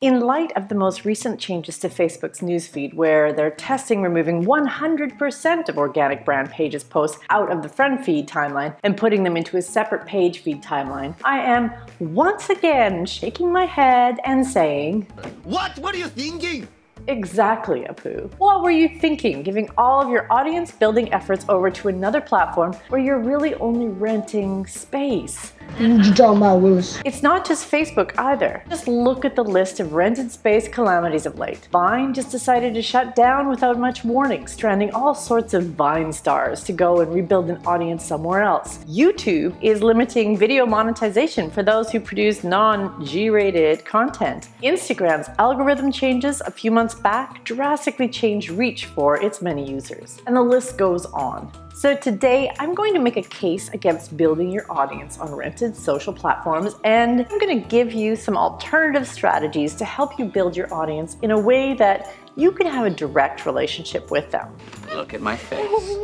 In light of the most recent changes to Facebook's newsfeed, where they're testing removing 100% of organic brand pages posts out of the friend feed timeline and putting them into a separate page feed timeline, I am once again shaking my head and saying, What? What are you thinking? Exactly, Apu. What were you thinking, giving all of your audience building efforts over to another platform where you're really only renting space? What you talking about, Willis? It's not just Facebook either. Just look at the list of rented space calamities of late. Vine just decided to shut down without much warning, stranding all sorts of Vine stars to go and rebuild an audience somewhere else. YouTube is limiting video monetization for those who produce non-G-rated content. Instagram's algorithm changes a few months back drastically changed reach for its many users. And the list goes on. So today, I'm going to make a case against building your audience on rented social platforms, and I'm going to give you some alternative strategies to help you build your audience in a way that you can have a direct relationship with them. Look at my face.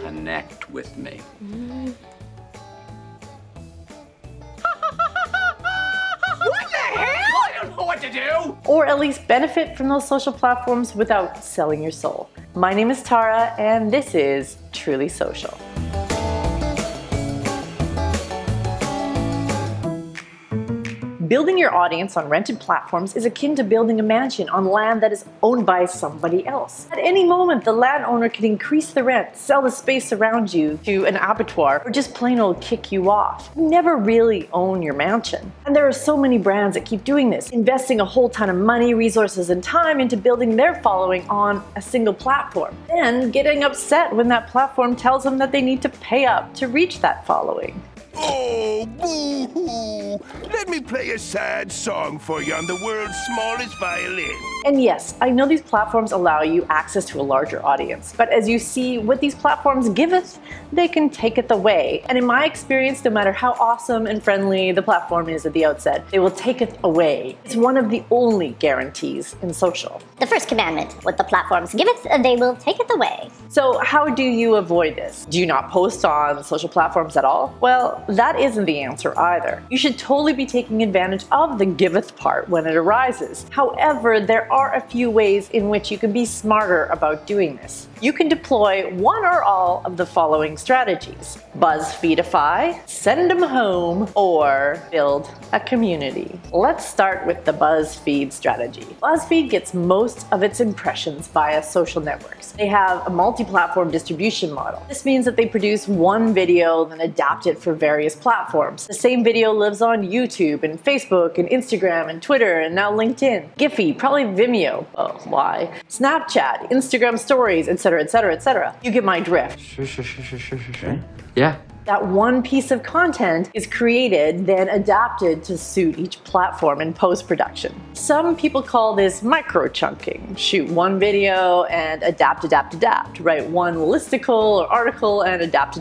Connect with me. What the hell? I don't know what to do! Or at least benefit from those social platforms without selling your soul. My name is Tara, and this is Truly Social. Building your audience on rented platforms is akin to building a mansion on land that is owned by somebody else. At any moment, the landowner can increase the rent, sell the space around you to an abattoir, or just plain old kick you off. You never really own your mansion. And there are so many brands that keep doing this, investing a whole ton of money, resources, and time into building their following on a single platform, then getting upset when that platform tells them that they need to pay up to reach that following. Oh, boo-hoo! Let me play a sad song for you on the world's smallest violin. And yes, I know these platforms allow you access to a larger audience, but as you see, what these platforms giveth, they can taketh away. And in my experience, no matter how awesome and friendly the platform is at the outset, they will taketh away. It's one of the only guarantees in social. The first commandment, what the platforms giveth, they will taketh away. So how do you avoid this? Do you not post on social platforms at all? Well, that isn't the answer either. You should totally be taking advantage of the giveth part when it arises. However, there are a few ways in which you can be smarter about doing this. You can deploy one or all of the following strategies: BuzzFeedify, send them home, or build a community. Let's start with the BuzzFeed strategy. BuzzFeed gets most of its impressions via social networks. They have a multi-platform distribution model. This means that they produce one video, then adapt it for various platforms. The same video lives on YouTube and Facebook and Instagram and Twitter and now LinkedIn, Giphy, probably Vimeo, oh why, Snapchat, Instagram stories, etc, etc, etc. You get my drift. Sure. Yeah. That one piece of content is created, then adapted to suit each platform in post-production. Some people call this micro-chunking. Shoot one video and adapt. Write one listicle or article and adapt.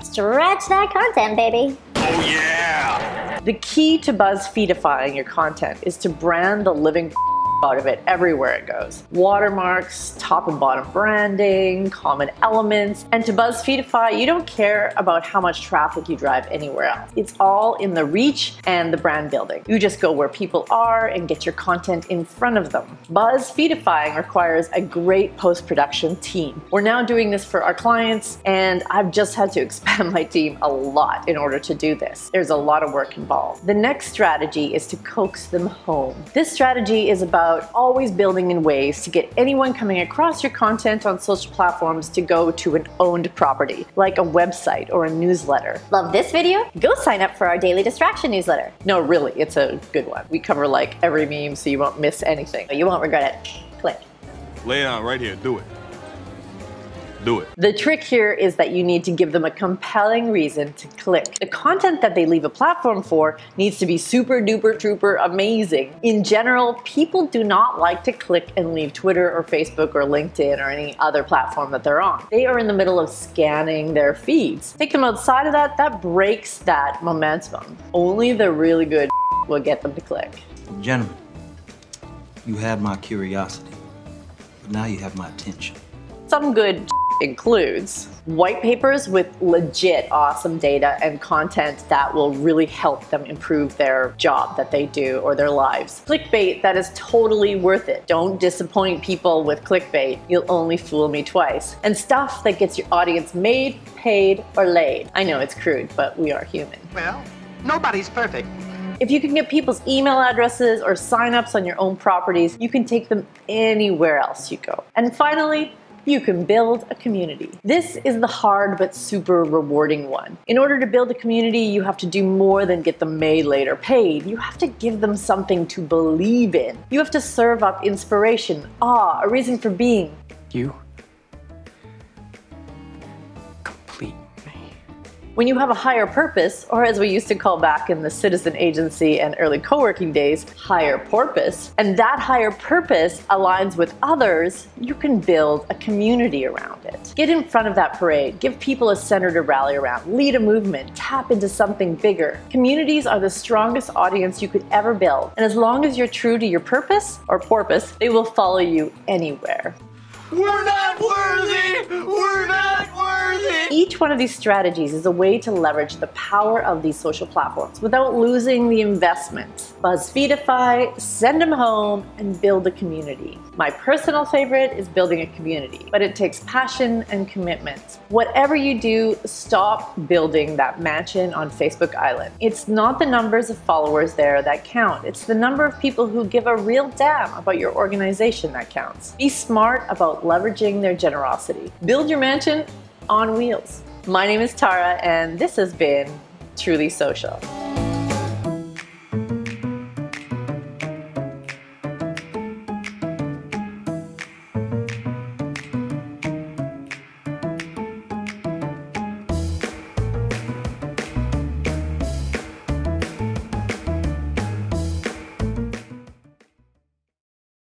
Stretch that content, baby. Oh, yeah! The key to BuzzFeedifying your content is to brand the living out of it everywhere it goes. Watermarks, top and bottom branding, common elements, and to BuzzFeedify, you don't care about how much traffic you drive anywhere else. It's all in the reach and the brand building. You just go where people are and get your content in front of them. BuzzFeedifying requires a great post-production team. We're now doing this for our clients, and I've just had to expand my team a lot in order to do this. There's a lot of work involved. The next strategy is to coax them home. This strategy is about always building in ways to get anyone coming across your content on social platforms to go to an owned property, like a website or a newsletter. Love this video? Go sign up for our daily distraction newsletter. No, really, it's a good one. We cover like every meme so you won't miss anything. You won't regret it. Click. Lay it on right here. Do it. Do it. The trick here is that you need to give them a compelling reason to click. The content that they leave a platform for needs to be super duper trooper amazing. In general, people do not like to click and leave Twitter or Facebook or LinkedIn or any other platform that they're on. They are in the middle of scanning their feeds. Take them outside of that, that breaks that momentum. Only the really good will get them to click. Gentlemen, you had my curiosity, but now you have my attention. Some good includes white papers with legit awesome data and content that will really help them improve their job that they do or their lives. Clickbait that is totally worth it. Don't disappoint people with clickbait. You'll only fool me twice. And stuff that gets your audience made, paid, or laid. I know it's crude, but we are human. Well, nobody's perfect. If you can get people's email addresses or signups on your own properties, you can take them anywhere else you go. And finally, you can build a community. This is the hard but super rewarding one. In order to build a community, you have to do more than get them made, later paid. You have to give them something to believe in. You have to serve up inspiration, awe, a reason for being. You complete me. When you have a higher purpose, or as we used to call back in the citizen agency and early co-working days, higher porpoise, and that higher purpose aligns with others, you can build a community around it. Get in front of that parade, give people a center to rally around, lead a movement, tap into something bigger. Communities are the strongest audience you could ever build, and as long as you're true to your purpose, or porpoise, they will follow you anywhere. We're not worthy! We're not worthy! Each one of these strategies is a way to leverage the power of these social platforms without losing the investment. BuzzFeedify, send them home, and build a community. My personal favorite is building a community, but it takes passion and commitment. Whatever you do, stop building that mansion on Facebook Island. It's not the numbers of followers there that count. It's the number of people who give a real damn about your organization that counts. Be smart about leveraging their generosity. Build your mansion on wheels. My name is Tara, and this has been Truly Social.